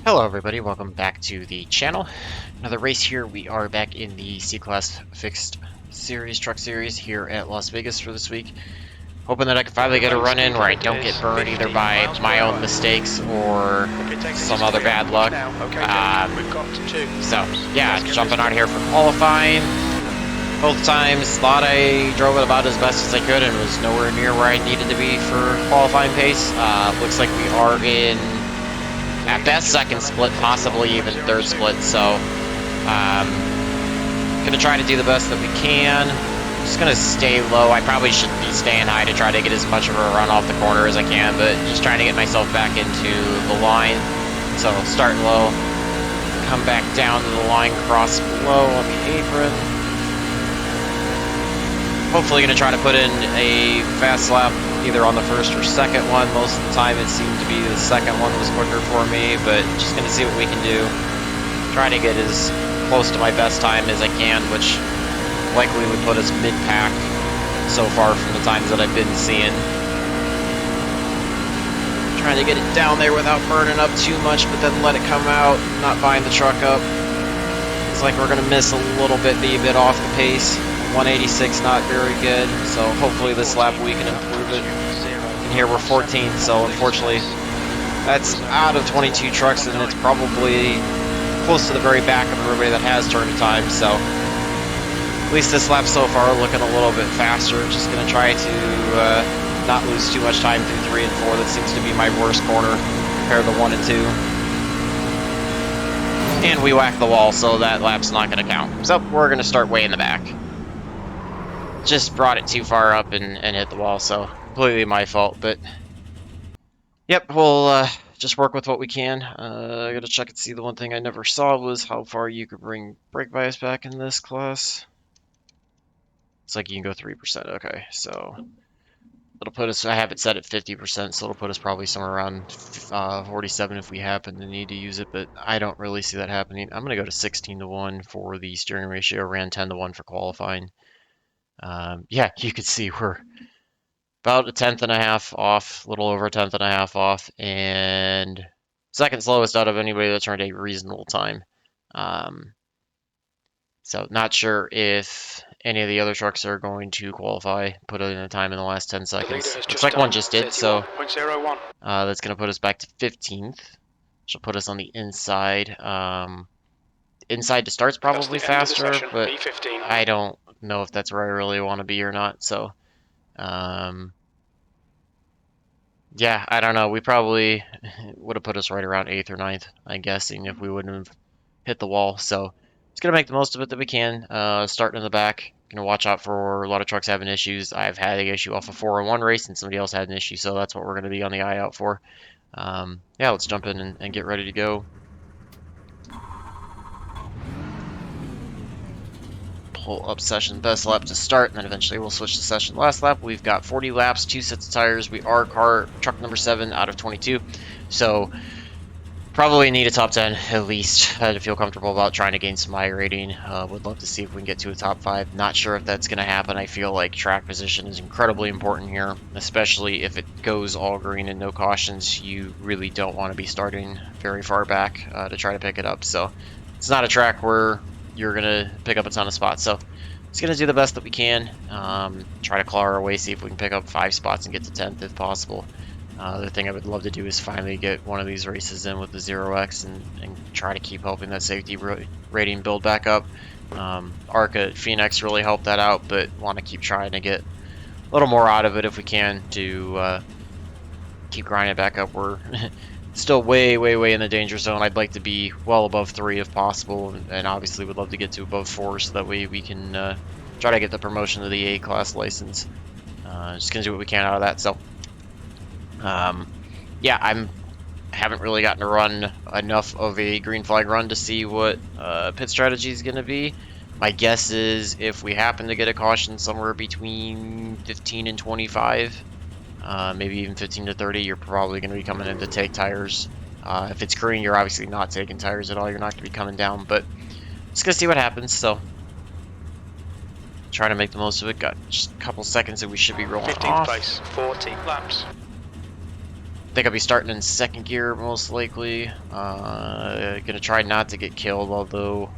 Hello everybody, welcome back to the channel. Another race here. We are back in the C-Class Fixed Series, Truck Series here at Las Vegas for this week. Hoping that I can finally get a run in where I don't get burned either by my own mistakes or some other bad luck. So, yeah, jumping out here for qualifying. Both times, thought I drove it about as best as I could and was nowhere near where I needed to be for qualifying pace. Looks like we are in at best second split, possibly even third split, so gonna try to do the best that we can. Just gonna stay low. I probably should be staying high to try to get as much of a run off the corner as I can, but just trying to get myself back into the line. So starting low, come back down to the line, cross below on the apron. Hopefully gonna try to put in a fast lap either on the first or second one. Most of the time it seemed to be the second one was quicker for me, but just gonna see what we can do. Try to get as close to my best time as I can, which likely would put us mid-pack so far from the times that I've been seeing. Trying to get it down there without burning up too much, but then let it come out, not bind the truck up. It's like we're gonna miss a little bit, be a bit off the pace. 186, not very good, so hopefully this lap we can improve it. And here we're 14th, so unfortunately that's out of 22 trucks, and it's probably close to the very back of everybody that has turn time, so at least this lap so far looking a little bit faster. Just going to try to not lose too much time through 3 and 4. That seems to be my worst corner compared to 1 and 2. And we whacked the wall, so that lap's not going to count. So we're going to start way in the back. Just brought it too far up and hit the wall, so completely my fault, but yep, we'll just work with what we can. I gotta check and see. The one thing I never saw was how far you could bring brake bias back in this class. It's like you can go 3%. Okay, so it'll put us, I have it set at 50%, so it'll put us probably somewhere around 47 if we happen to need to use it, but I don't really see that happening. I'm gonna go to 16-1 for the steering ratio, ran 10-1 for qualifying. Yeah, you could see we're about 1/10.5 off, a little over 1/10.5 off, and second slowest out of anybody that's earned a reasonable time. So not sure if any of the other trucks are going to qualify, put in a time in the last 10 seconds. Looks like one just did, so that's going to put us back to 15th, which will put us on the inside. Inside to start's probably faster, but I don't know if that's where I really want to be or not, so yeah, I don't know. We probably would have put us right around 8th or 9th, I'm guessing, if we wouldn't have hit the wall. So just going to make the most of it that we can. Starting in the back, going to watch out for a lot of trucks having issues. I've had an issue off a 4-on-1 race, and somebody else had an issue, so that's what we're going to be on the eye out for. Yeah, let's jump in and get ready to go. Pull up session best lap to start, and then eventually we'll switch to session last lap. We've got 40 laps, 2 sets of tires. We are truck number 7 out of 22, so probably need a top 10 at least to feel comfortable about trying to gain some high rating. Would love to see if we can get to a top 5. Not sure if that's going to happen. I feel like track position is incredibly important here, especially if it goes all green and no cautions. You really don't want to be starting very far back to try to pick it up. So it's not a track where you're going to pick up a ton of spots. So it's going to do the best that we can. Try to claw our way, see if we can pick up 5 spots and get to 10th if possible. The thing I would love to do is finally get one of these races in with the 0x and try to keep helping that safety rating build back up. ARCA Phoenix really helped that out, but want to keep trying to get a little more out of it if we can to keep grinding back up. We're still way in the danger zone. I'd like to be well above 3 if possible, and obviously would love to get to above 4 so that way we can try to get the promotion to the A-class license. Just gonna do what we can out of that. So yeah, haven't really gotten to run enough of a green flag run to see what pit strategy is gonna be. My guess is if we happen to get a caution somewhere between 15 and 25, maybe even 15 to 30, you're probably going to be coming in to take tires. If it's green, you're obviously not taking tires at all. You're not going to be coming down, but just going to see what happens. So trying to make the most of it. Got just a couple seconds and we should be rolling 15th off. place, 40 laps. think I'll be starting in second gear most likely. Gonna try not to get killed, although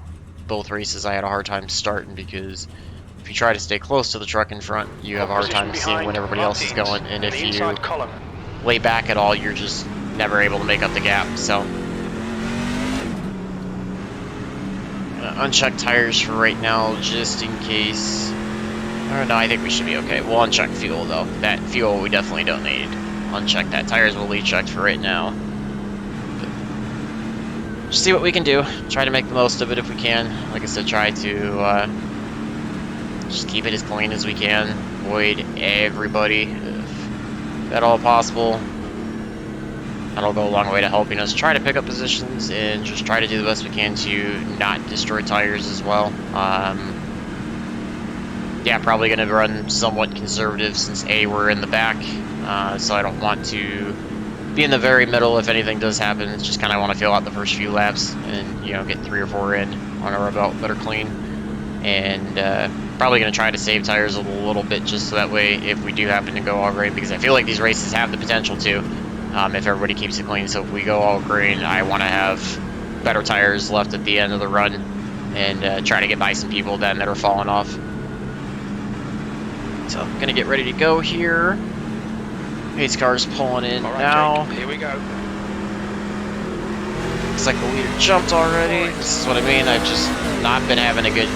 both races I had a hard time starting because if you try to stay close to the truck in front, you have a hard time seeing when everybody else is going, and if you lay back at all, you're just never able to make up the gap. So uncheck tires for right now, just in case. Or no, I think we should be okay. We'll uncheck fuel though. That fuel we definitely don't need. Uncheck that. Tires will be checked for right now. Just see what we can do. Try to make the most of it if we can. Like I said, try to just keep it as clean as we can. Avoid everybody if at all possible. That'll go a long way to helping us try to pick up positions and just try to do the best we can to not destroy tires as well. Yeah, probably going to run somewhat conservative since A, we're in the back, so I don't want to be in the very middle if anything does happen. It's just kind of want to feel out the first few laps and, you know, get 3 or 4 in on our belt that are clean. And probably going to try to save tires a little bit just so that way if we do happen to go all green, because I feel like these races have the potential to, if everybody keeps it clean. So if we go all green, I want to have better tires left at the end of the run and try to get by some people then that are falling off. So I'm going to get ready to go here. Pace car's pulling in now. Jake, here we go. Looks like the leader jumped already. This is what I mean. I've just not been having a good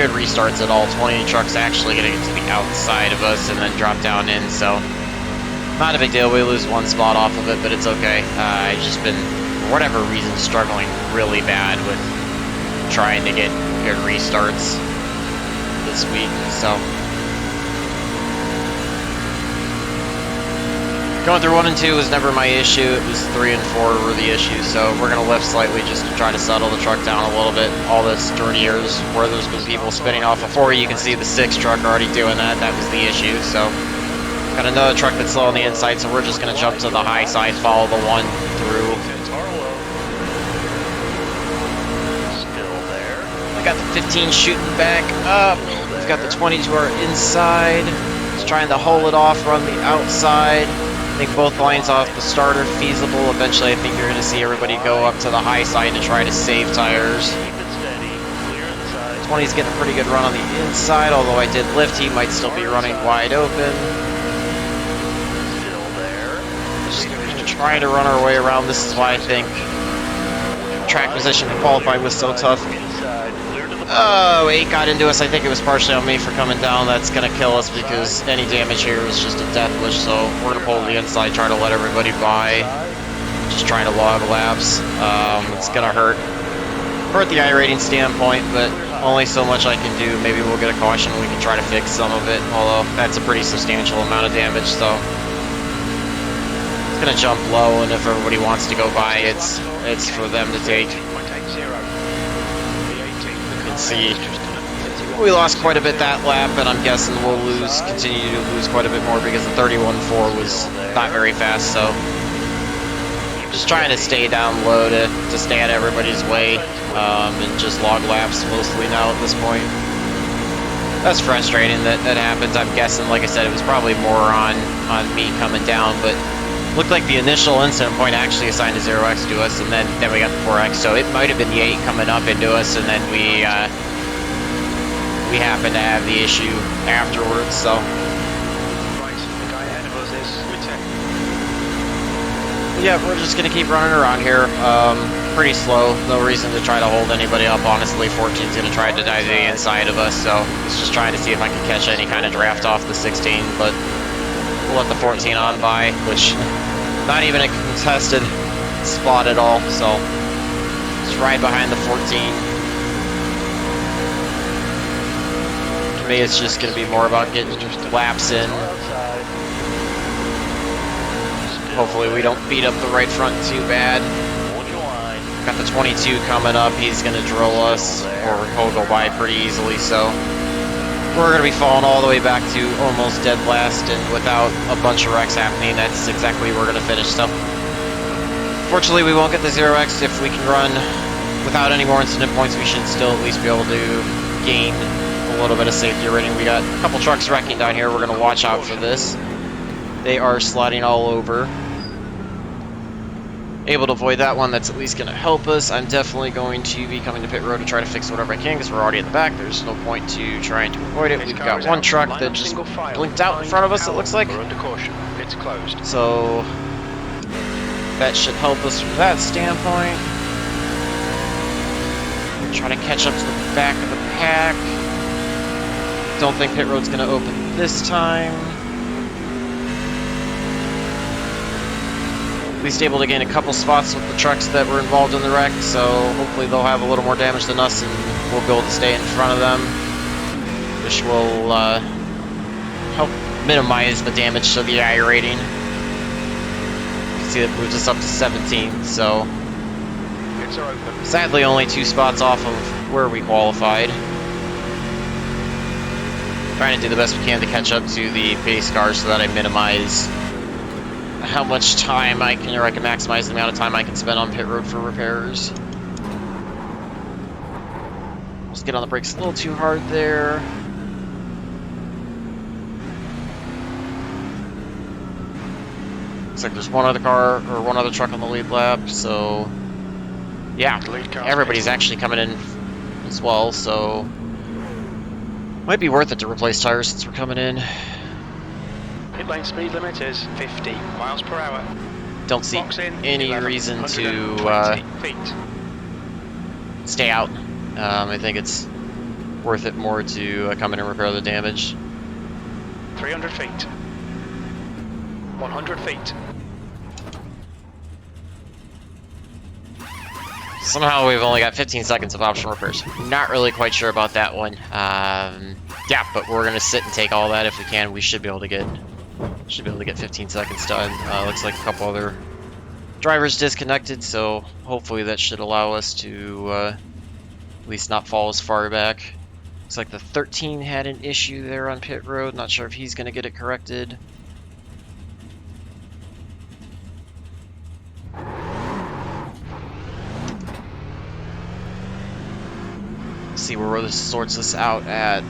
restarts at all. 20 trucks actually getting to the outside of us and then drop down in. So not a big deal. We lose 1 spot off of it, but it's okay. I've just been, for whatever reason, struggling really bad with trying to get good restarts this week. So going through 1 and 2 was never my issue. It was 3 and 4 were the issue. So we're going to lift slightly just to try to settle the truck down a little bit. All this during years where there's been people spinning off before, you can see the 6 truck already doing that. That was the issue. So got another truck that's slow on the inside, so we're just going to jump to the high side, follow the 1 through. Still there. We got the 15 shooting back up. We've got the 20 to our inside. Just trying to hold it off, run the outside. I think both lines off the start are feasible. Eventually, I think you're going to see everybody go up to the high side to try to save tires. 20's getting a pretty good run on the inside, although I did lift. He might still be running wide open. Just trying to run our way around. This is why I think track position to qualify was so tough. Oh, 8 got into us. I think it was partially on me for coming down. That's going to kill us because any damage here is just a death wish. So we're going to pull the inside, try to let everybody by. Just trying to log laps. It's going to hurt the iRating standpoint, but only so much I can do. Maybe we'll get a caution and we can try to fix some of it, although that's a pretty substantial amount of damage. So it's going to jump low, and if everybody wants to go by, it's for them to take. See, we lost quite a bit that lap, and I'm guessing we'll continue to lose quite a bit more because the 31.4 was not very fast. So just trying to stay down low to stay at everybody's way, and just log laps mostly now at this point. That's frustrating that happens. I'm guessing, like I said, it was probably more on me coming down, but looked like the initial incident point actually assigned a 0x to us, and then we got the 4x, so it might have been the 8 coming up into us, and then we happened to have the issue afterwards. So yeah, we're just gonna keep running around here, pretty slow. No reason to try to hold anybody up, honestly. 14's gonna try to dive to the inside of us, so it's just trying to see if I can catch any kind of draft off the 16, but we'll let the 14 on by, which not even a contested spot at all, so just right behind the 14. For me, it's just going to be more about getting laps in. Hopefully we don't beat up the right front too bad. Got the 22 coming up. He's going to drill us, or he'll go by pretty easily, so we're going to be falling all the way back to almost dead last, and without a bunch of wrecks happening, that's exactly where we're going to finish. So, fortunately, we won't get the 0x. If we can run without any more incident points, we should still at least be able to gain a little bit of safety rating. We got a couple trucks wrecking down here. We're going to watch out for this. They are sliding all over. able to avoid that one, that's at least going to help us. I'm definitely going to be coming to pit road to try to fix whatever I can because we're already in the back. There's no point to trying to avoid it. We've got one truck that just blinked out in front of us, it looks like. Under caution. It's closed. So that should help us from that standpoint. Try to catch up to the back of the pack. Don't think pit road's going to open this time. At least able to gain a couple spots with the trucks that were involved in the wreck, so hopefully they'll have a little more damage than us and we'll be able to stay in front of them, which will help minimize the damage to the I rating. You can see that moves us up to 17, so sadly only 2 spots off of where we qualified. Trying to do the best we can to catch up to the base cars so that I minimize how much time I can, or I can maximize the amount of time I can spend on pit road for repairs. Just get on the brakes a little too hard there. Looks like there's one other car, or one other truck on the lead lap, so yeah, everybody's actually coming in as well, so might be worth it to replace tires since we're coming in. Pit lane speed limit is 50 miles per hour. Don't see any reason to stay out. I think it's worth it more to come in and repair the damage. 300 feet. 100 feet. Somehow we've only got 15 seconds of optional repairs. Not really quite sure about that one. Yeah, but we're gonna sit and take all that if we can. We should be able to get 15 seconds done. Looks like a couple other drivers disconnected, so hopefully that should allow us to at least not fall as far back. Looks like the 13 had an issue there on pit road. Not sure if he's gonna get it corrected. See where this sorts us out at.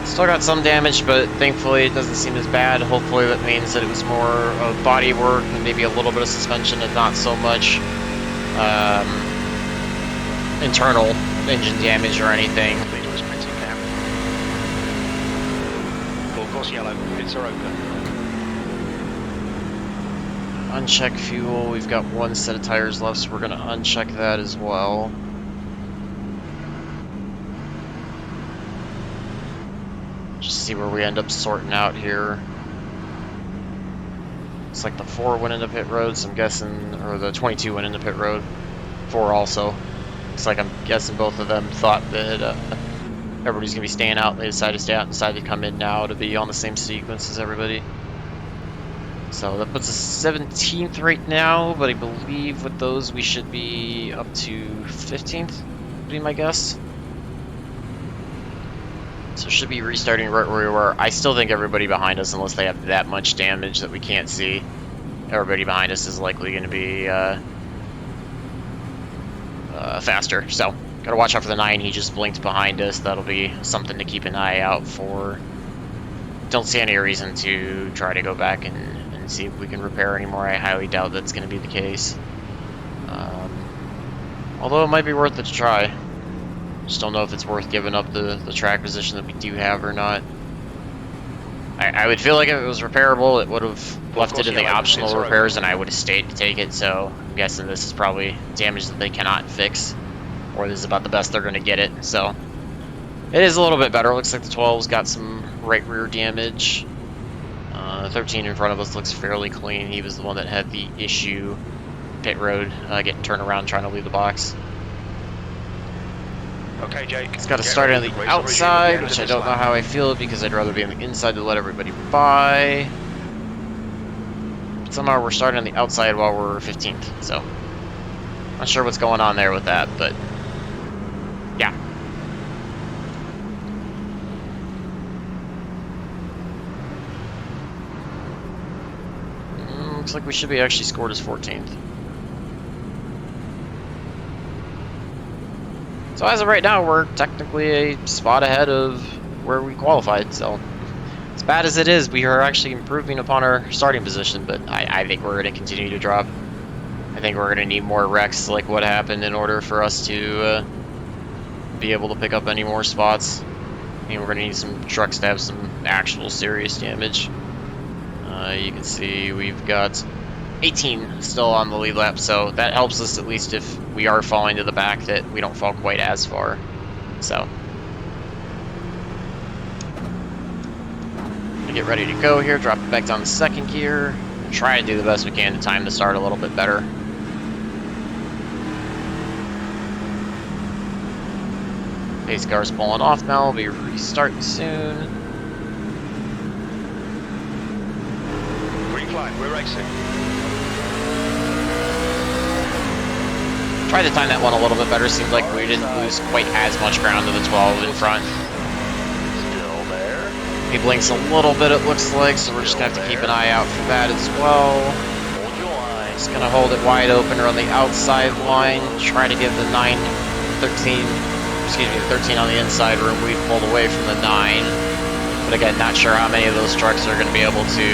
Still got some damage, but thankfully it doesn't seem as bad. Hopefully that means that it was more of body work and maybe a little bit of suspension and not so much internal engine damage or anything. Yellow, pits are open. Uncheck fuel, we've got one set of tires left, so we're going to uncheck that as well. Just see where we end up sorting out here. Looks like the 4 went into pit road, so I'm guessing, or the 22 went into pit road. 4 also. Looks like I'm guessing both of them thought that everybody's going to be staying out. They decided to stay out and decided to come in now to be on the same sequence as everybody. So that puts us 17th right now, but I believe with those we should be up to 15th, would be my guess. So should be restarting right where we were. I still think everybody behind us, unless they have that much damage that we can't see, everybody behind us is likely going to be faster. So gotta watch out for the 9. He just blinked behind us. That'll be something to keep an eye out for. Don't see any reason to try to go back and see if we can repair anymore. I highly doubt that's going to be the case. Although it might be worth it to try. Just don't know if it's worth giving up the track position that we do have or not. I would feel like if it was repairable, it would have left it in the optional repairs and I would have stayed to take it. So I'm guessing this is probably damage that they cannot fix. Or this is about the best they're going to get it. So it is a little bit better. It looks like the 12's got some right rear damage. 13 in front of us looks fairly clean. He was the one that had the issue pit road, getting turned around trying to leave the box. Okay, Jake. It's got to start on the outside, which I don't know how I feel because I'd rather be on the inside to let everybody by. But somehow we're starting on the outside while we're 15th, so not sure what's going on there with that, but yeah. Looks like we should be actually scored as 14th. So as of right now, we're technically a spot ahead of where we qualified. So as bad as it is, we are actually improving upon our starting position. But I think we're going to continue to drop. I think we're going to need more wrecks like what happened in order for us to be able to pick up any more spots. I mean, we're going to need some trucks to have some actual serious damage. You can see we've got 18 still on the lead lap, so that helps us at least if we are falling to the back that we don't fall quite as far. So, gonna get ready to go here, drop it back down to second gear, and try to do the best we can to time the start a little bit better. Pace car's pulling off now, we'll be restarting soon. Green flag, we're racing. Tried to time that one a little bit better. Seemed like we didn't lose quite as much ground to the 12 in front. Still there. He blinks a little bit, it looks like, so we're just going to have to keep an eye out for that as well. Hold your line. Just going to hold it wide open or on the outside line. Try to get the 13 on the inside room. We've pulled away from the 9. But again, not sure how many of those trucks are going to be able to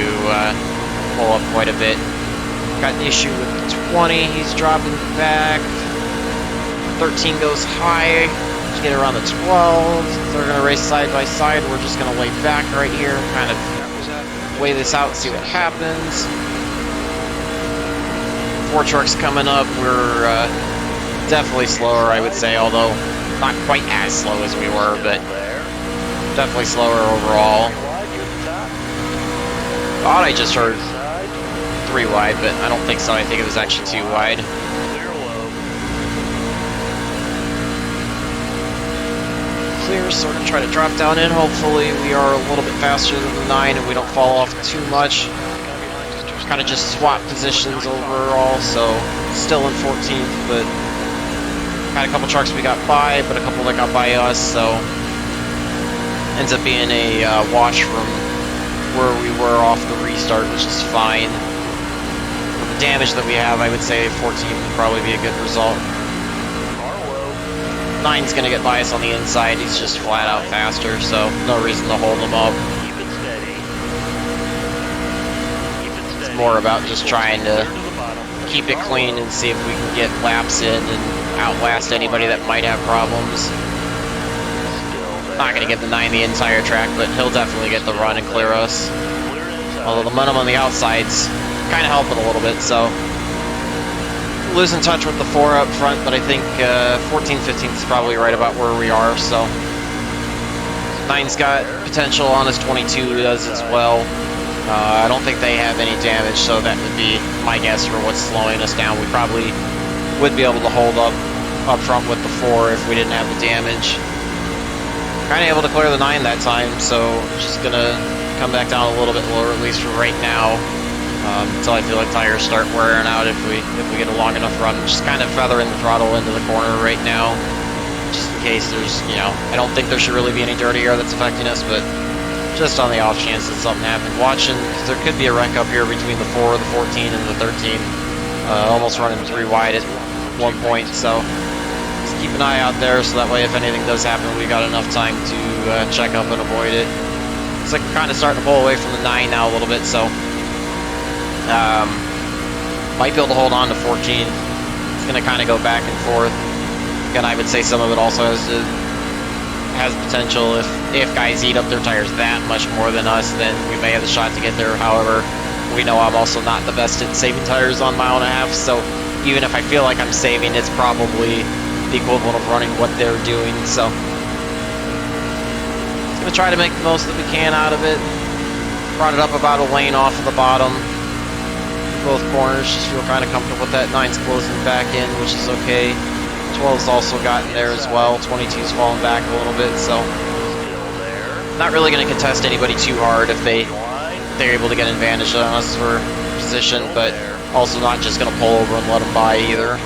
pull up quite a bit. Got an issue with the 20, he's dropping back. 13 goes high, just get around the 12. They're going to race side by side. We're just going to lay back right here, kind of weigh this out and see what happens. 4 trucks coming up. We're definitely slower, I would say, although not quite as slow as we were, but definitely slower overall. Thought I just heard 3 wide, but I don't think so. I think it was actually 2 wide. Clear, so we're going to try to drop down in. Hopefully we are a little bit faster than the 9 and we don't fall off too much. Kind of just swap positions overall, so still in 14th, but had a couple trucks we got by, but a couple that got by us, so ends up being a wash from where we were off the restart, which is fine. With the damage that we have, I would say 14 would probably be a good result. 9's going to get by us on the inside. He's just flat out faster, so no reason to hold him up. Keep it steady. It's more about just trying to keep it clean and see if we can get laps in and outlast anybody that might have problems. Not going to get the 9 the entire track, but he'll definitely get the run and clear us. Although the momentum on the outside's kind of helping a little bit, so losing touch with the 4 up front, but I think 14, 15 is probably right about where we are, so 9's got potential on his 22 does as well. I don't think they have any damage, so that would be my guess for what's slowing us down. We probably would be able to hold up front with the 4 if we didn't have the damage. Kind of able to clear the 9 that time, so just gonna come back down a little bit lower, at least for right now. Until I feel like tires start wearing out if we get a long enough run. Just kind of feathering the throttle into the corner right now, just in case there's, I don't think there should really be any dirty air that's affecting us, but just on the off chance that something happened. Watching, because there could be a wreck up here between the 4, the 14, and the 13. Almost running 3 wide at one point, so just keep an eye out there so that way if anything does happen, we got enough time to check up and avoid it. It's like we're kind of starting to pull away from the 9 now a little bit, so might be able to hold on to 14. It's going to kind of go back and forth. Again, I would say some of it also has potential. If guys eat up their tires that much more than us, then we may have the shot to get there. However, we know I'm also not the best at saving tires on mile and a half, so even if I feel like I'm saving, it's probably the equivalent of running what they're doing. So just going to try to make the most that we can out of it. Brought it up about a lane off of the bottom. Both corners, just feel kind of comfortable with that. 9's closing back in, which is okay. 12's also gotten there as well. 22's falling back a little bit, so not really going to contest anybody too hard if they're able to get an advantage on us for position, but also not just going to pull over and let them by either.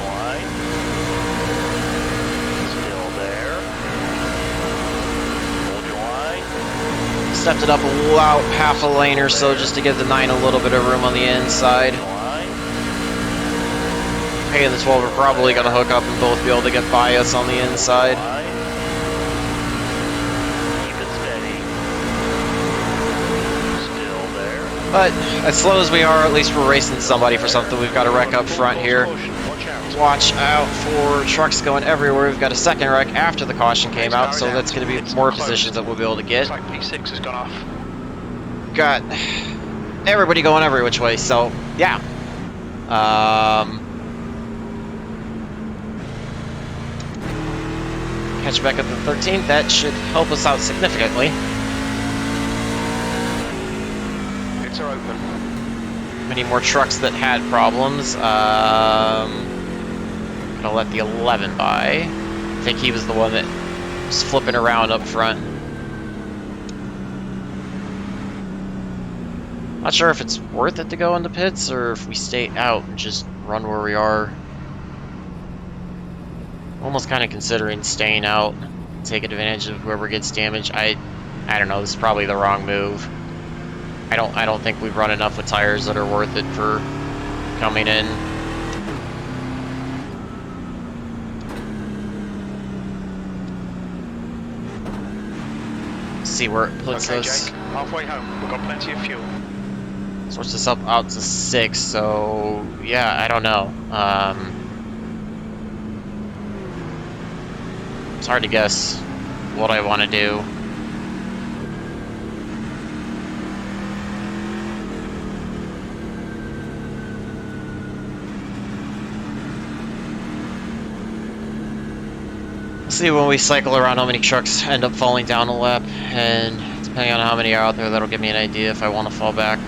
Stepped it up about half a lane or so just to give the 9 a little bit of room on the inside. K and the 12 are probably going to hook up and both be able to get by us on the inside. Keep it steady. Still there. But as slow as we are, at least we're racing somebody for something. We've got a wreck up front here. Watch out for trucks going everywhere. We've got a second wreck after the caution came out, so that's going to be more positions that we'll be able to get. Looks like P6 has gone off. Got everybody going every which way, so yeah. Catch back at the 13th. That should help us out significantly. Pits are open. Many more trucks that had problems. Gonna let the 11 by. I think he was the one that was flipping around up front. Not sure if it's worth it to go into pits or if we stay out and just run where we are. Almost kind of considering staying out, take advantage of whoever gets damaged. I don't know. This is probably the wrong move. I don't think we've run enough with tires that are worth it for coming in. See where it puts Okay, us. Jake, halfway home. We've got plenty of fuel. Switch this up out to 6, so yeah, I don't know. It's hard to guess what I want to do. See when we cycle around how many trucks end up falling down a lap, and depending on how many are out there, that'll give me an idea if I want to fall back,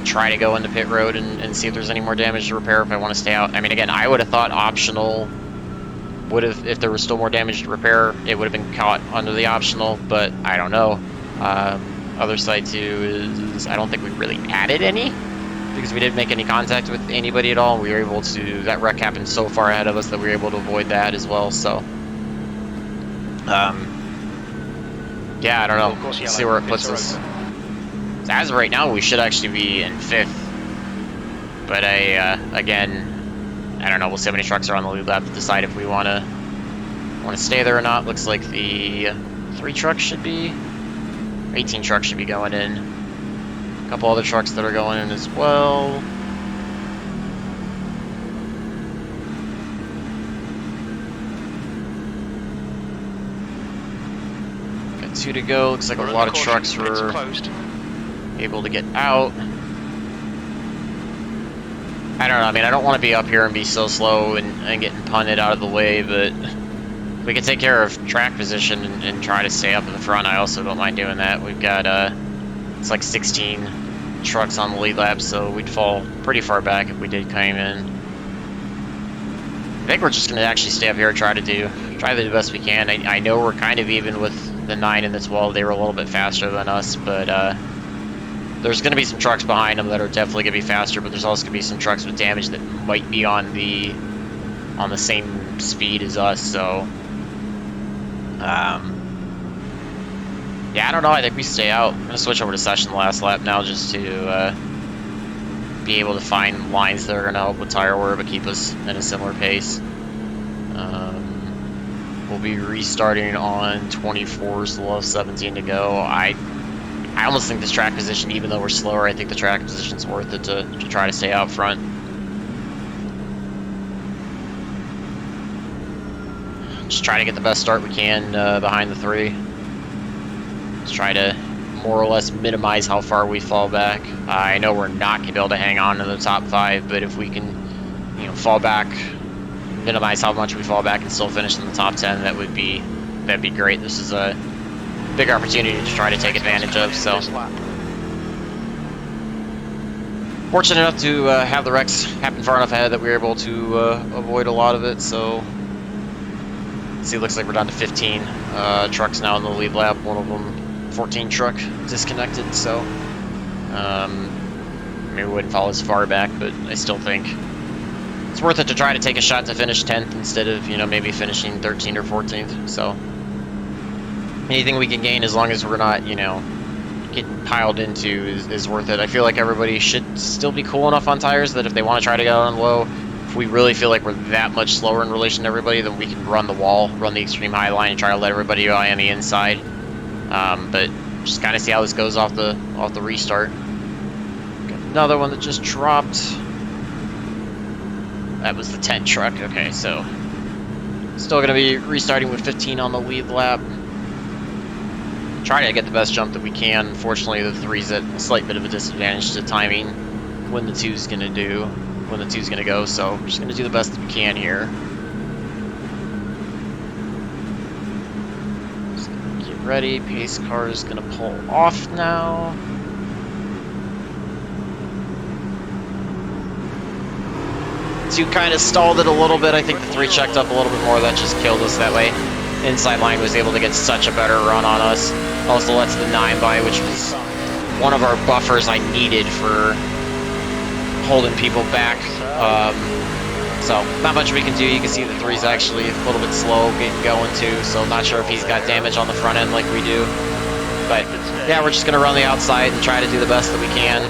try to go into pit road and see if there's any more damage to repair, if I want to stay out. I mean, again, I would have thought optional would have, if there was still more damage to repair, it would have been caught under the optional, but I don't know. Other side too is I don't think we really added any, because we didn't make any contact with anybody at all. We were able to, that wreck happened so far ahead of us that we were able to avoid that as well, so. Yeah, I don't know. We'll see where it puts us. As of right now, we should actually be in 5th. But again, I don't know. We'll see how many trucks are on the lead lap to decide if we want to stay there or not. Looks like the 3 trucks should be, 18 trucks should be going in. A couple other trucks that are going in as well. Got 2 to go. Looks like a lot of trucks were able to get out. I don't know, I mean, I don't want to be up here and be so slow and getting punted out of the way, but we can take care of track position and try to stay up in the front. I also don't mind doing that. We've got, it's like 16 trucks on the lead lap, so we'd fall pretty far back if we did come in. I think we're just going to actually stay up here and try to do the best we can. I know we're kind of even with the 9 and the 12. They were a little bit faster than us, but there's going to be some trucks behind them that are definitely going to be faster, but there's also going to be some trucks with damage that might be on the same speed as us, so yeah, I don't know. I think we stay out. I'm going to switch over to session last lap now just to be able to find lines that are going to help with tire wear but keep us in a similar pace. We'll be restarting on 24s, we'll have 17 to go. I almost think this track position, even though we're slower, I think the track position's worth it to try to stay out front. Just try to get the best start we can behind the 3. Just try to more or less minimize how far we fall back. I know we're not going to be able to hang on to the top 5, but if we can, fall back, minimize how much we fall back and still finish in the top 10, that'd be great. This is a big opportunity to try to take advantage of, so. Fortunate enough to have the wrecks happen far enough ahead that we were able to avoid a lot of it, so. See, it looks like we're down to 15 trucks now in the lead lap. One of them, 14 truck, disconnected, so. Maybe we wouldn't fall as far back, but I still think it's worth it to try to take a shot to finish 10th instead of, maybe finishing 13th or 14th, so. Anything we can gain as long as we're not, getting piled into is worth it. I feel like everybody should still be cool enough on tires that if they want to try to go on low, If we really feel like we're that much slower in relation to everybody, then we can run the wall, run the extreme high line, and try to let everybody by on the inside. But just kind of see how this goes off the restart. Got another one that just dropped. That was the 10 truck. Okay, so still going to be restarting with 15 on the lead lap. Trying to get the best jump that we can. Unfortunately, the 3's at a slight bit of a disadvantage to timing when the 2's going to go. So we're just going to do the best that we can here. Just gonna get ready. Pace car is going to pull off now. Two kind of stalled it a little bit. I think the 3 checked up a little bit more. That just killed us that way. Inside line was able to get such a better run on us. Also lets the 9 by, which was one of our buffers I needed for holding people back. So not much we can do. You can see the 3's actually a little bit slow getting going too. So not sure if he's got damage on the front end like we do. But yeah, we're just gonna run the outside and try to do the best that we can.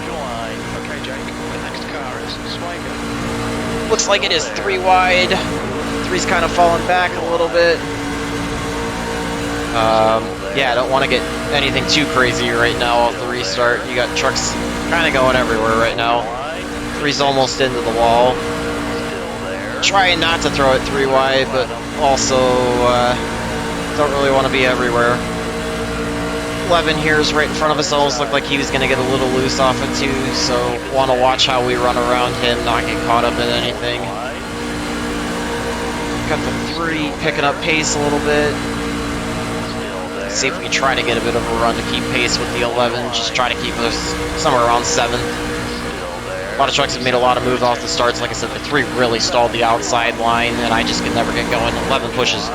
Okay, Jake. The next car is Swager. Looks like it is 3 wide. 3's kind of falling back a little bit. Yeah, I don't want to get anything too crazy right now off the restart. You got trucks kind of going everywhere right now. 3's almost into the wall. Trying not to throw it 3 wide, but also don't really want to be everywhere. 11 here is right in front of us. Almost looked like he was going to get a little loose off of 2, so want to watch how we run around him, not get caught up in anything. Got the 3 picking up pace a little bit. See if we can try to get a bit of a run to keep pace with the 11. Just try to keep us somewhere around 7th. A lot of trucks have made a lot of moves off the starts. Like I said, the 3 really stalled the outside line, and I just could never get going. 11 pushes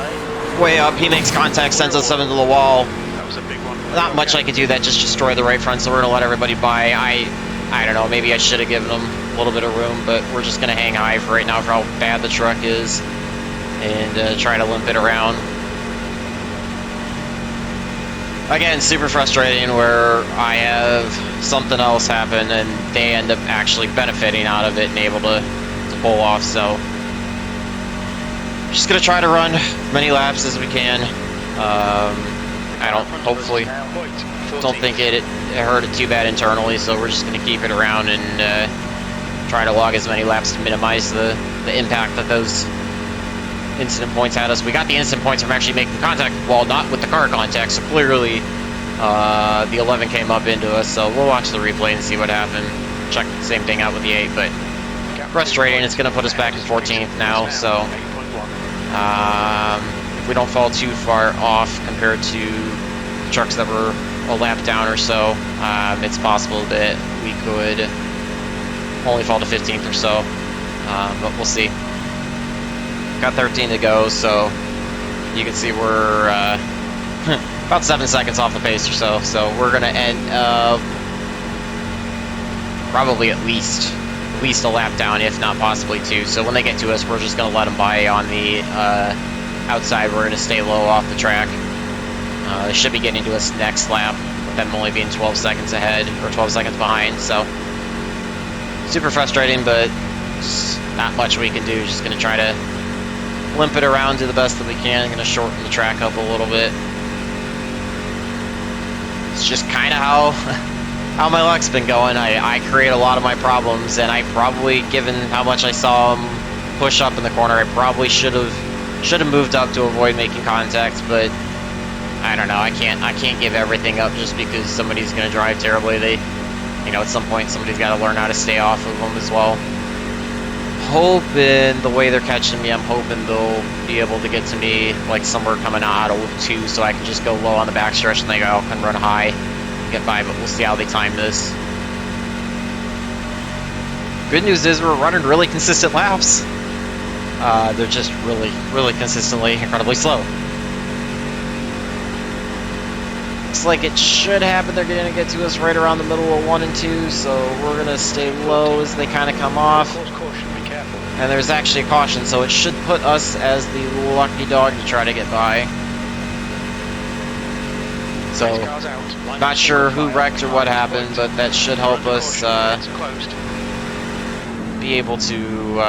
way up. He makes contact, sends us up into the wall. That was a big one. Not much I could do. That just destroyed the right front, so we're going to let everybody by. I don't know. Maybe I should have given them a little bit of room, but we're just going to hang high for right now for how bad the truck is and try to limp it around. Again, super frustrating where I have something else happen and they end up actually benefiting out of it and able to pull off. So just gonna try to run as many laps as we can. I don't think it hurt it too bad internally, so we're just gonna keep it around and try to log as many laps to minimize the impact that those incident points had us. We got the incident points from actually making contact with the wall, not with the car contact, so clearly the 11 came up into us, so we'll watch the replay and see what happened. Check the same thing out with the 8, but frustrating. It's going to put us back in 14th now, so if we don't fall too far off compared to the trucks that were a lap down or so, it's possible that we could only fall to 15th or so, but we'll see. Got 13 to go, so you can see we're about 7 seconds off the pace or so. So we're gonna end probably at least a lap down, if not possibly 2. So when they get to us, we're just gonna let them by on the outside. We're gonna stay low off the track. They should be getting to us next lap, with them only being 12 seconds ahead or 12 seconds behind. So super frustrating, but just not much we can do. Just gonna try to limp it around, do the best that we can. Going to shorten the track up a little bit. It's just kind of how my luck's been going. I create a lot of my problems, and I probably, given how much I saw him push up in the corner, I probably should have moved up to avoid making contact. But I don't know. I can't give everything up just because somebody's going to drive terribly. At some point somebody's got to learn how to stay off of them as well. Hoping the way they're catching me, I'm hoping they'll be able to get to me like somewhere coming out of 2, so I can just go low on the backstretch and they can run high and get by, but we'll see how they time this. Good news is we're running really consistent laps. They're just really consistently incredibly slow. Looks like it should happen. They're going to get to us right around the middle of 1 and 2, so we're going to stay low as they kind of come off. And there's actually a caution, so it should put us as the lucky dog to try to get by. So, not sure who wrecked or what happened, but that should help us be able to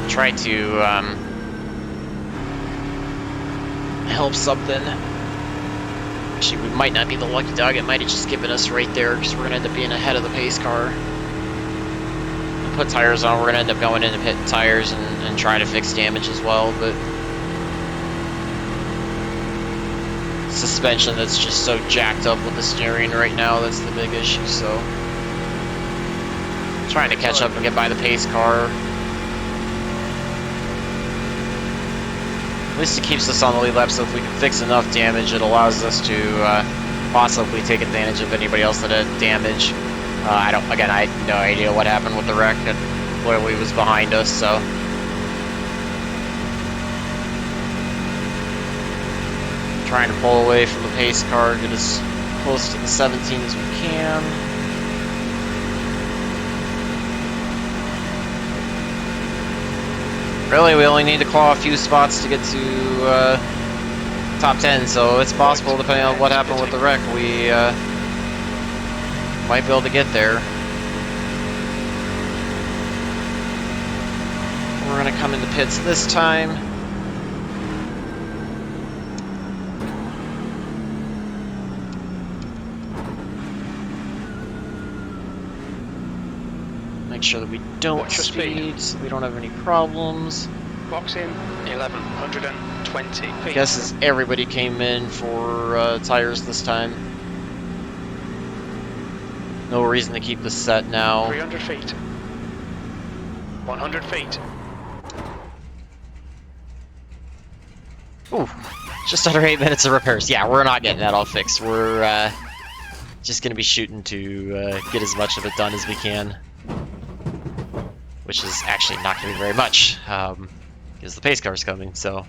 try to help something. Actually, we might not be the lucky dog. It might have just given us right there because we're going to end up being ahead of the pace car. We'll put tires on. We're going to end up going into pit tires and try to fix damage as well, but suspension that's just so jacked up with the steering right now, that's the big issue. So trying to catch up and get by the pace car. At least it keeps us on the lead lap, so if we can fix enough damage, it allows us to possibly take advantage of anybody else that had damage. I had no idea what happened with the wreck. It literally was behind us, so. Trying to pull away from the pace car, get as close to the 17 as we can. Really, we only need to claw a few spots to get to top 10, so it's possible, depending on what happened with the wreck, we might be able to get there. We're going to come into pits this time. Make sure that we don't speed, so we don't have any problems. Box in 1120 feet. I guess as everybody came in for tires this time. No reason to keep this set now. 300 feet. 100 feet. Ooh, just under 8 minutes of repairs. Yeah, we're not getting that all fixed. We're just going to be shooting to get as much of it done as we can. Which is actually not going to be very much, because the pace car is coming, so.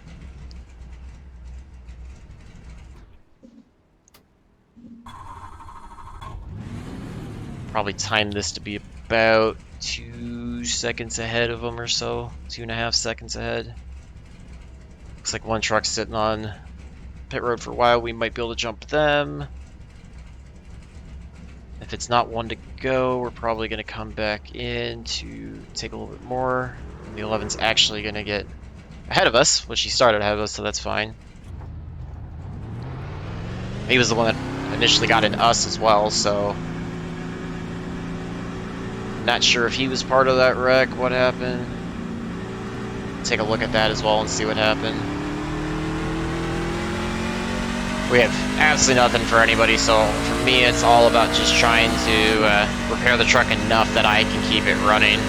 Probably time this to be about 2 seconds ahead of them or so. 2.5 seconds ahead. Looks like one truck's sitting on pit road for a while. We might be able to jump them. If it's not one to go, we're probably going to come back in to take a little bit more. And the 11's actually going to get ahead of us, which he started ahead of us, so that's fine. He was the one that initially got into us as well, so not sure if he was part of that wreck, what happened. Take a look at that as well and see what happened. We have absolutely nothing for anybody, so for me it's all about just trying to repair the truck enough that I can keep it running.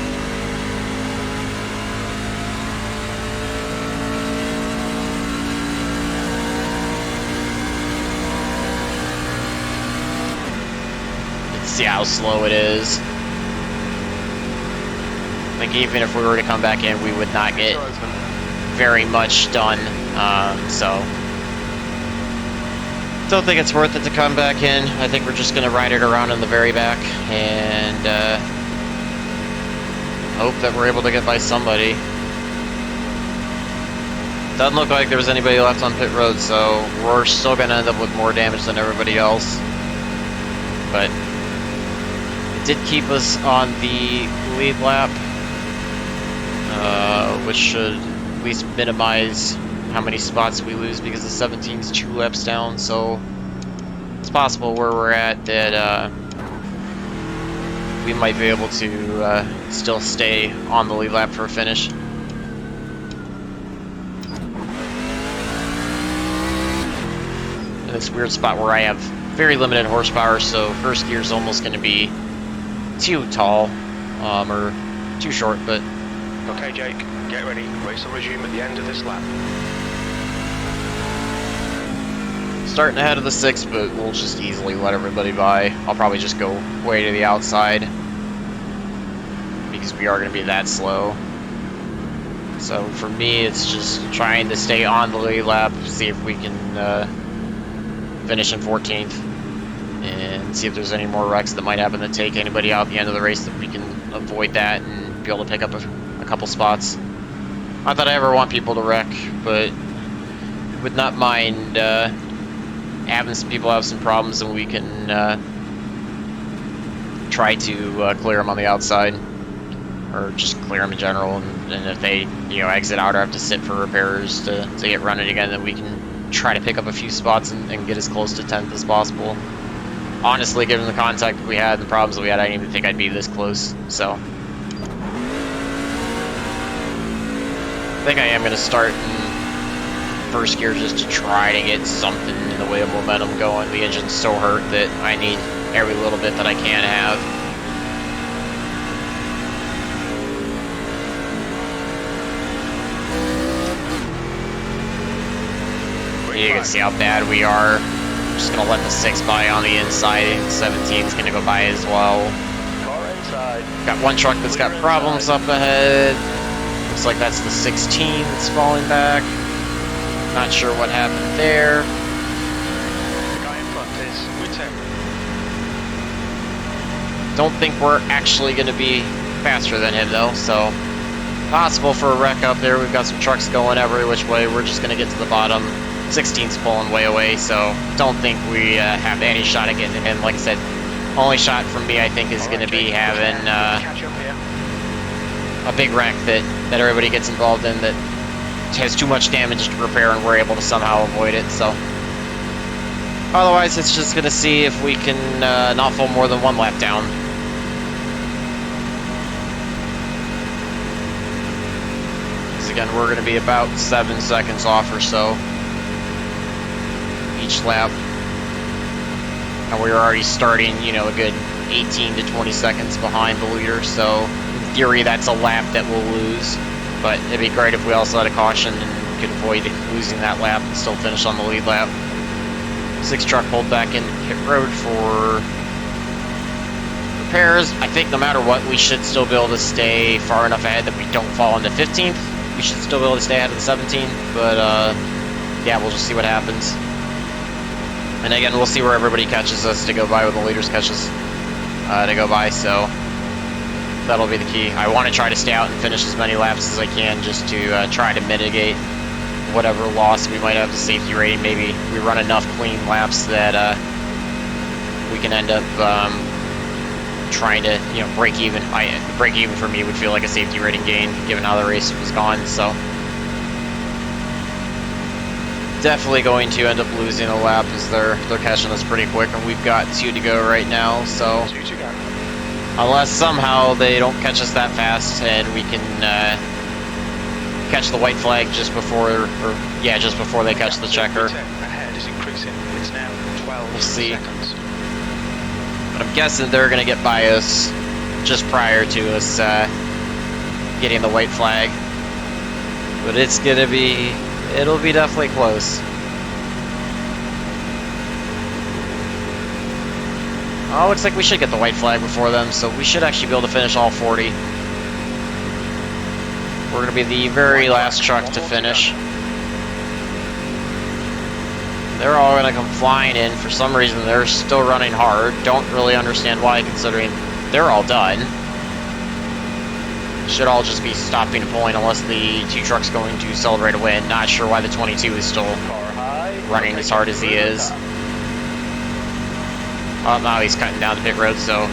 Let's see how slow it is. I think even if we were to come back in, we would not get very much done, so don't think it's worth it to come back in. I think we're just going to ride it around in the very back and hope that we're able to get by somebody. Doesn't look like there was anybody left on pit road, so we're still going to end up with more damage than everybody else. But it did keep us on the lead lap, which should at least minimize how many spots we lose because the 17's 2 laps down, so it's possible where we're at that we might be able to still stay on the lead lap for a finish. In this weird spot where I have very limited horsepower, so first gear is almost going to be too tall, or too short, but... Okay, Jake, get ready. Race will resume at the end of this lap. Starting ahead of the 6, but we'll just easily let everybody by. I'll probably just go way to the outside because we are going to be that slow. So for me, it's just trying to stay on the lead lap, see if we can finish in 14th, and see if there's any more wrecks that might happen to take anybody out at the end of the race, that we can avoid that and be able to pick up a couple spots. Not that I ever want people to wreck, but would not mind having some people have some problems, and we can try to clear them on the outside. or just clear them in general. And if they, exit out or have to sit for repairs to get running again, then we can try to pick up a few spots and get as close to 10th as possible. Honestly, given the contact that we had and the problems that we had, I didn't even think I'd be this close. So I think I am going to start in first gear just to try to get something in the way of momentum going. The engine's so hurt that I need every little bit that I can have. You can see how bad we are. I'm just going to let the 6 by on the inside, and 17 is going to go by as well. Car inside. Got one truck that's got problems up ahead. Looks like that's the 16 that's falling back. Not sure what happened there. The guy in front is Witten. Don't think we're actually going to be faster than him though, so possible for a wreck up there. We've got some trucks going every which way. We're just going to get to the bottom. 16's pulling way away, so don't think we have any shot at getting him. Like I said, only shot from me I think is going to be having a big wreck that everybody gets involved in that has too much damage to repair, and we're able to somehow avoid it. So otherwise, it's just going to see if we can not fall more than one lap down. Because again, we're going to be about 7 seconds off or so each lap, and we're already starting, a good 18 to 20 seconds behind the leader. So in theory, that's a lap that we'll lose. But it'd be great if we also had a caution and could avoid losing that lap and still finish on the lead lap. 6 truck pulled back in pit road for repairs. I think no matter what, we should still be able to stay far enough ahead that we don't fall into 15th. We should still be able to stay ahead of the 17, but yeah, we'll just see what happens. And again, we'll see where everybody catches us to go by, when the leaders catch us to go by, so that'll be the key. I want to try to stay out and finish as many laps as I can, just to try to mitigate whatever loss we might have to safety rating. Maybe we run enough clean laps that we can end up trying to, break even. Break even for me would feel like a safety rating gain, given how the race was gone. So definitely going to end up losing a lap, as they're catching us pretty quick, and we've got 2 to go right now. So unless somehow they don't catch us that fast and we can catch the white flag just before, just before they catch the checker. Ahead is increasing. It's now 12 We'll see. seconds. But I'm guessing they're going to get by us just prior to us getting the white flag. But it's going to be, it'll be definitely close. Oh, looks like we should get the white flag before them, so we should actually be able to finish all 40. We're going to be the very last truck to finish. They're all going to come flying in. For some reason, they're still running hard. Don't really understand why, considering they're all done. Should all just be stopping and pulling, unless the 2 trucks going to celebrate a win. Not sure why the 22 is still running as hard as he is. Oh, now he's cutting down the pit road, so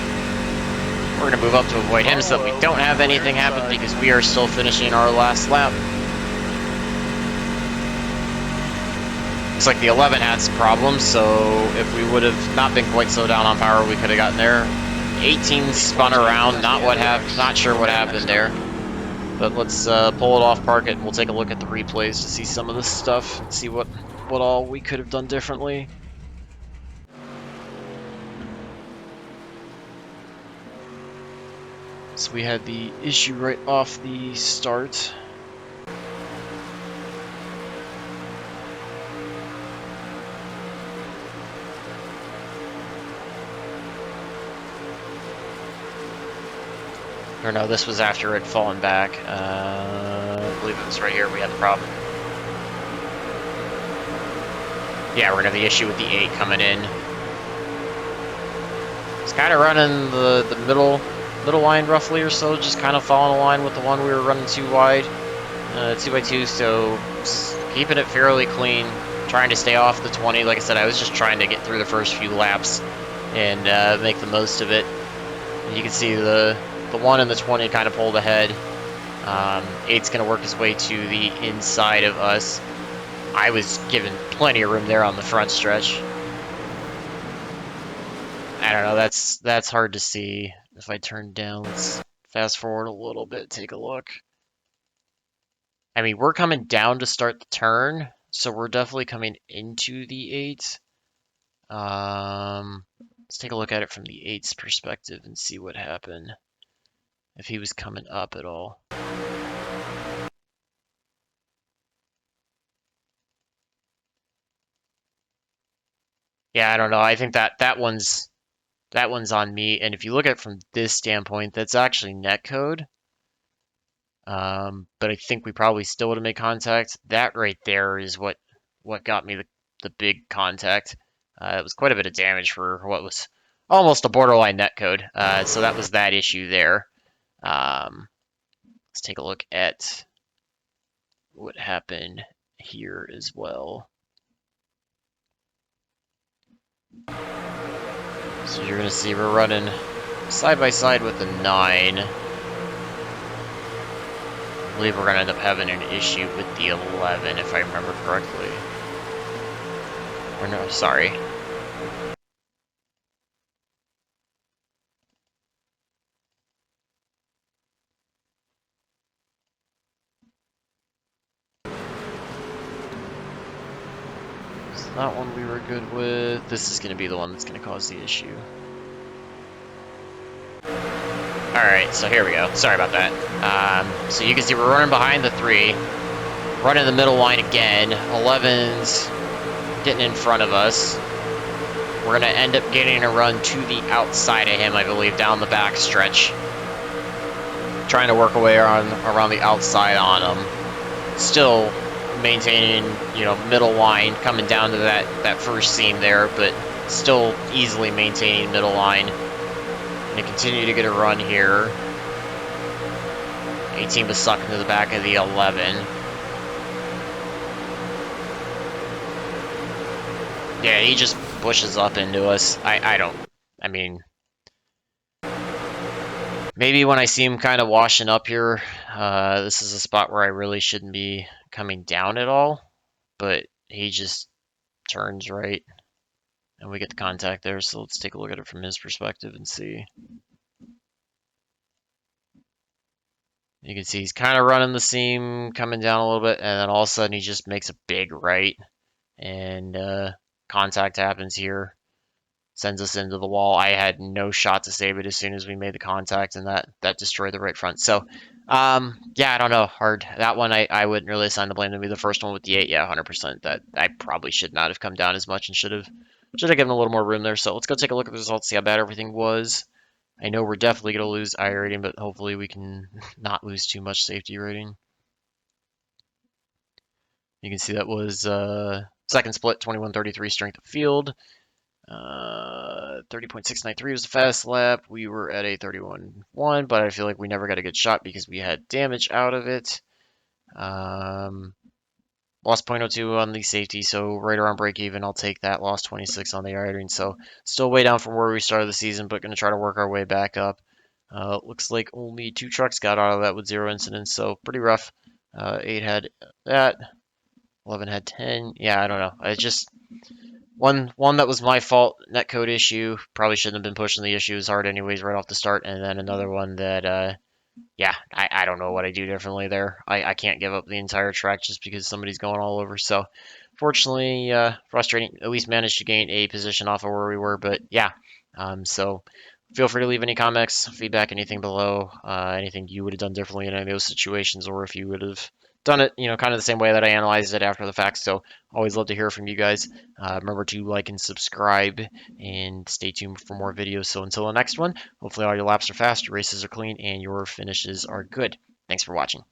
we're going to move up to avoid him so that we don't have anything happen, because we are still finishing our last lap. Looks like the 11 had some problems, so if we would have not been quite so down on power, we could have gotten there. 18 spun around, not sure what happened there. But let's pull it off, park it, and we'll take a look at the replays to see some of this stuff, and see what all we could have done differently. So we had the issue right off the start. Or no, this was after it had fallen back. I believe it was right here we had the problem. Yeah, we're gonna have the issue with the 8 coming in. It's kind of running the middle line roughly or so, just kind of following a line with the one we were running too wide, 2x2, so keeping it fairly clean, trying to stay off the 20. Like I said, I was just trying to get through the first few laps and make the most of it. And you can see the the 1 and the 20 kind of pulled ahead. 8's going to work his way to the inside of us. I was given plenty of room there on the front stretch. I don't know, that's hard to see. If I turn down, let's fast forward a little bit, take a look. I mean, we're coming down to start the turn, so we're definitely coming into the 8. Let's take a look at it from the 8's perspective and see what happened. If he was coming up at all. Yeah, I don't know. I think that one's on me. And if you look at it from this standpoint, that's actually netcode. But I think we probably still would have made contact. That right there is what got me the big contact. It was quite a bit of damage for what was almost a borderline netcode. So that was that issue there. Let's take a look at what happened here as well. So you're going to see we're running side by side with the 9. I believe we're going to end up having an issue with the 11, if I remember correctly. Or no, sorry. So that one we were good with. This is going to be the one that's going to cause the issue. Alright, so here we go. Sorry about that. So you can see we're running behind the 3. Running the middle line again. 11's getting in front of us. We're going to end up getting a run to the outside of him, I believe, down the back stretch. Trying to work away around the outside on him. Still maintaining, middle line, coming down to that first seam there, but still easily maintaining middle line. Going to continue to get a run here. 18 was sucked into the back of the 11. Yeah, he just pushes up into us. I mean, maybe when I see him kind of washing up here, this is a spot where I really shouldn't be coming down at all, but he just turns right, and we get the contact there, so let's take a look at it from his perspective and see. You can see he's kind of running the seam, coming down a little bit, and then all of a sudden he just makes a big right, and contact happens here. Sends us into the wall. I had no shot to save it as soon as we made the contact, and that destroyed the right front. So, yeah, I don't know. Hard. That one, I wouldn't really assign the blame to me. The first one with the 8, yeah, 100%. That I probably should not have come down as much and should have given a little more room there. So let's go take a look at the results, see how bad everything was. I know we're definitely going to lose I rating, but hopefully we can not lose too much safety rating. You can see that was second split, 21:33 strength of field. 30.693 was the fast lap. We were at a 31.1, but I feel like we never got a good shot because we had damage out of it. Lost 0.02 on the safety, so right around break even. I'll take that. Lost 26 on the iRating, so still way down from where we started the season, but going to try to work our way back up. Looks like only 2 trucks got out of that with 0 incidents, so pretty rough. 8 had that. 11 had 10. Yeah, I don't know. I just... One that was my fault, netcode issue. Probably shouldn't have been pushing the issue as hard anyways right off the start. And then another one that, yeah, I don't know what I do differently there. I can't give up the entire track just because somebody's going all over. So, fortunately, frustrating. At least managed to gain a position off of where we were. But, yeah, so feel free to leave any comments, feedback, anything below. Anything you would have done differently in any of those situations, or if you would have done it, kind of the same way that I analyzed it after the fact. So always love to hear from you guys. Remember to like and subscribe and stay tuned for more videos. So until the next one, hopefully all your laps are fast, your races are clean, and your finishes are good. Thanks for watching.